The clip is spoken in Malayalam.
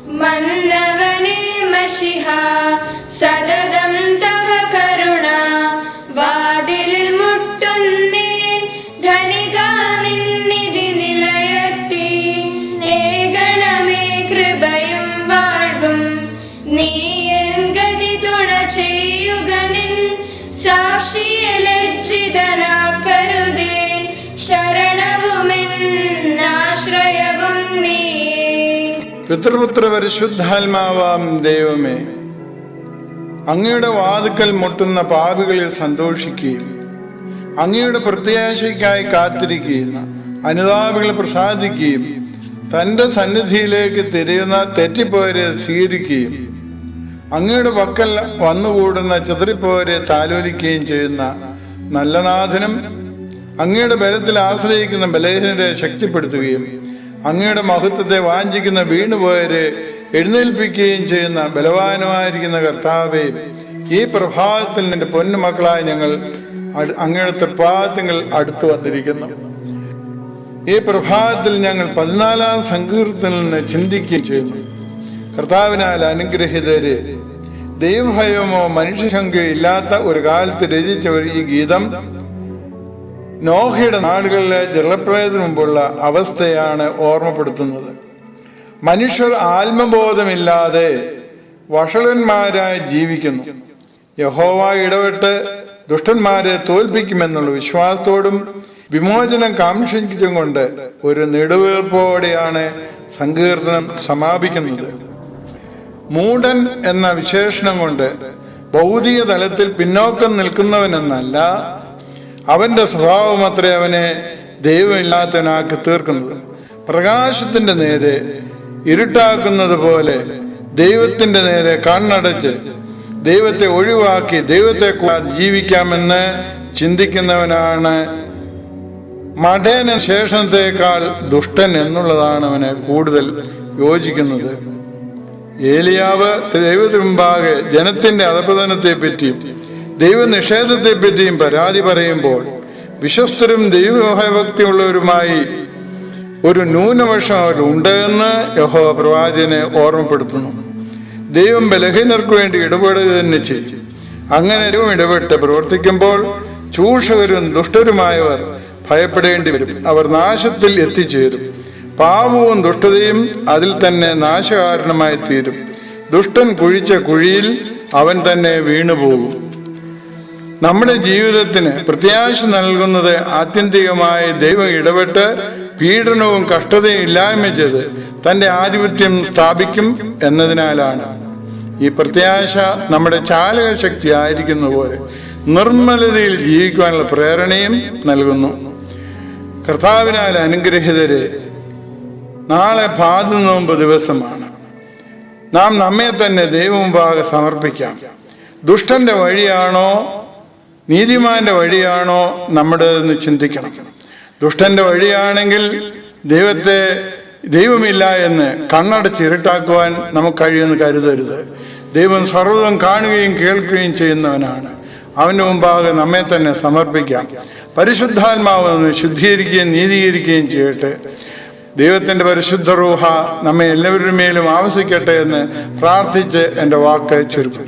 മന്നവനേ മശിഹ സതതം തവ കരുണ വാതിലിൽ മുട്ടുന്നേ ധനിക നിന്നിധി നിലയത്തി ഏകണമേ കൃപയും വാഴ്വും നീ എൻ ഗതി തുണ ചെയ്യുക നിൻ സാക്ഷിയെ ലജ്ജിതനാക്കരുതേ ശരണവുമെന്നാശ്രയവും നീയേ. പിതൃപുത്ര പരിശുദ്ധാത്മാവാം ദൈവമേ, അങ്ങയുടെ വാതുക്കൽ മുട്ടുന്ന പാപികളിൽ സന്തോഷിക്കുകയും അങ്ങയുടെ പ്രത്യാശയ്ക്കായി കാത്തിരിക്കുകയും അനുതാപികളെ പ്രസാദിക്കുകയും തൻ്റെ സന്നിധിയിലേക്ക് തിരിയുന്ന തെറ്റിപ്പോരെ സ്വീകരിക്കുകയും അങ്ങയുടെ പക്കൽ വന്നുകൂടുന്ന ചിതറിപ്പോരെ താലോലിക്കുകയും ചെയ്യുന്ന നല്ല നാഥനും അങ്ങയുടെ ബലത്തിൽ ആശ്രയിക്കുന്ന ബലഹീനരെ ശക്തിപ്പെടുത്തുകയും അങ്ങയുടെ മഹത്വത്തെ വാഞ്ചിക്കുന്ന വീണുപോയരെ എഴുന്നേൽപ്പിക്കുകയും ചെയ്യുന്ന ബലവാനുമായിരിക്കുന്ന കർത്താവേ, ഈ പ്രഭാതത്തിൽ നിന്റെ പൊന്നുമക്കളായി ഞങ്ങൾ അങ്ങയുടെ തൃപ്പാദങ്ങൾ അടുത്തു വന്നിരിക്കുന്നു. ഈ പ്രഭാതത്തിൽ ഞങ്ങൾ 14-ാം സങ്കീർത്തനത്തിൽ നിന്ന് ചിന്തിക്കുകയും ചെയ്യുന്നു. കർത്താവിനാൽ അനുഗ്രഹിതരെ, ദൈവഭയമോ മനുഷ്യശങ്കയോ ഇല്ലാത്ത ഒരു കാലത്ത് രചിച്ച ഈ ഗീതം നോഹയുടെ നാടുകളിലെ ജലപ്രളയത്തിന് മുമ്പുള്ള അവസ്ഥയാണ് ഓർമ്മപ്പെടുത്തുന്നത്. മനുഷ്യർ ആത്മബോധമില്ലാതെ വഷളന്മാരായി ജീവിക്കുന്നു. യഹോവ ഇടപെട്ട് ദുഷ്ടന്മാരെ തോൽപ്പിക്കുമെന്നുള്ള വിശ്വാസത്തോടും വിമോചനം കാംക്ഷിച്ചും കൊണ്ട് ഒരു നെടുവീർപ്പോടെയാണ് സങ്കീർത്തനം സമാപിക്കുന്നത്. മൂഢൻ എന്ന വിശേഷണം കൊണ്ട് ഭൗതിക തലത്തിൽ പിന്നോക്കം നിൽക്കുന്നവനെന്നല്ല, അവന്റെ സ്വഭാവം അത്രേ അവനെ ദൈവമില്ലാത്തവനാക്കി തീർക്കുന്നത്. പ്രകാശത്തിന്റെ നേരെ ഇരുട്ടാക്കുന്നത് പോലെ ദൈവത്തിന്റെ നേരെ കണ്ണടച്ച് ദൈവത്തെ ഒഴിവാക്കി ദൈവത്തെ കൂടാതെ ജീവിക്കാമെന്ന് ചിന്തിക്കുന്നവനാണ് മഠേന ശേഷത്തേക്കാൾ ദുഷ്ടൻ എന്നുള്ളതാണ് അവന് കൂടുതൽ യോജിക്കുന്നത്. ഏലിയാവ് ദൈവത്തിന് മുമ്പാകെ ജനത്തിന്റെ അധപതനത്തെ പറ്റിയും ദൈവനിഷേധത്തെ പറ്റിയും പരാതി പറയുമ്പോൾ വിശ്വസ്തരും ദൈവഭയഭക്തിയുള്ളവരുമായി ഒരു ന്യൂനപക്ഷം അവരുണ്ട് എന്ന് യഹോവ പ്രവാചകനെ ഓർമ്മപ്പെടുത്തുന്നു. ദൈവം ബലഹീനർക്ക് വേണ്ടി ഇടപെടുക തന്നെ ചെയ്യും. അങ്ങനെ ദൈവം ഇടപെട്ട് പ്രവർത്തിക്കുമ്പോൾ ചൂഷകരും ദുഷ്ടരുമായവർ ഭയപ്പെടേണ്ടി വരും. അവർ നാശത്തിൽ എത്തിച്ചേരും. പാപവും ദുഷ്ടതയും അതിൽ തന്നെ നാശകാരണമായി തീരും. ദുഷ്ടൻ കുഴിച്ച കുഴിയിൽ അവൻ തന്നെ വീണുപോകും. നമ്മുടെ ജീവിതത്തിന് പ്രത്യാശ നൽകുന്നത് ആത്യന്തികമായി ദൈവം ഇടപെട്ട് പീഡനവും കഷ്ടതയും ഇല്ലായ്മ ചെയ്ത് തൻ്റെ ആധിപത്യം സ്ഥാപിക്കും എന്നതിനാലാണ്. ഈ പ്രത്യാശ നമ്മുടെ ചാലക ശക്തി ആയിരിക്കുന്ന പോലെ നിർമ്മലതയിൽ ജീവിക്കുവാനുള്ള പ്രേരണയും നൽകുന്നു. കർത്താവിനാൽ അനുഗ്രഹിതരെ, നാളെ പാദനോമ്പ് ദിവസമാണ്. നാം നമ്മെ തന്നെ ദൈവമുമ്പാകെ സമർപ്പിക്കാം. ദുഷ്ടന്റെ വഴിയാണോ നീതിമാന്റെ വഴിയാണോ നമ്മുടേതെന്ന് ചിന്തിക്കണം. ദുഷ്ടന്റെ വഴിയാണെങ്കിൽ ദൈവമില്ല എന്ന് കണ്ണടച്ചിരുട്ടാക്കുവാൻ നമുക്ക് കഴിയുമെന്ന് കരുതരുത്. ദൈവം സർവ്വതും കാണുകയും കേൾക്കുകയും ചെയ്യുന്നവനാണ്. അവൻ്റെ മുമ്പാകെ നമ്മെ തന്നെ സമർപ്പിക്കാം. പരിശുദ്ധാത്മാവ് നമ്മെ ശുദ്ധീകരിക്കുകയും നീതീകരിക്കുകയും ചെയ്യട്ടെ. ദൈവത്തിൻ്റെ പരിശുദ്ധ റൂഹ നമ്മെ എല്ലാവരുടെ മേലും ആവസിക്കട്ടെ എന്ന് പ്രാർത്ഥിച്ച് എൻ്റെ വാക്ക് ചുരുക്കും.